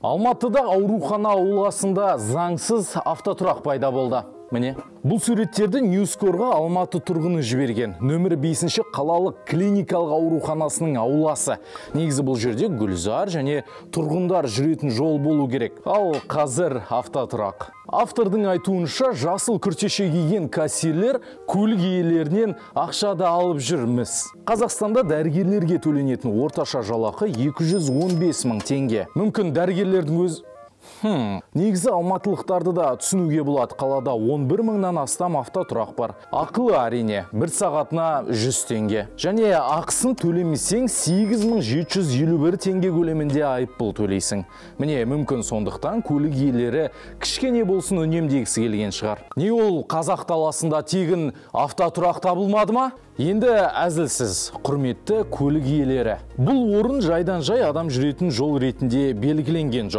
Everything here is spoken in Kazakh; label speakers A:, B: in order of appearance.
A: Алматыда аурухана ауласында заңсыз автотұрақ пайда болды. Міне, бұл суреттерді Ньюскорға Алматы тұрғыны жіберген. Нөмірі 5-ші қалалық клиникалық ауруханасының ауласы. Негізі бұл жерде гүлзар және тұрғындар жүретін жол болу керек. Ал қазір автотұрақ. Автордың айтуынша жасыл күртеше киген кассирлер көлік иелерінен ақшада алып жүрміз. Қазақстанда дәрігерлерге төленетін орташа жалақы 215 мың теңге. Мүмкін дәрігерлердің өз негізі алматылықтарды да түсінуге болады. Қалада 11 мыңнан астам автотұрақ бар. Ақылы әрине, бір сағатына 100 теңге. Және ақысын төлемесең 8751 теңге көлемінде айыппұл төлейсің. Міне, мүмкін сондықтан көлік иелері кішкене болсын үнемдегісі келген шығар. Не ол қазақ даласында тегін автотұрақ табылмады ма? Енді әзілсіз, құрметті көлік иелері. Бұл орын жайдан жай адам жүретін жол ретінде белгіленген жоқ.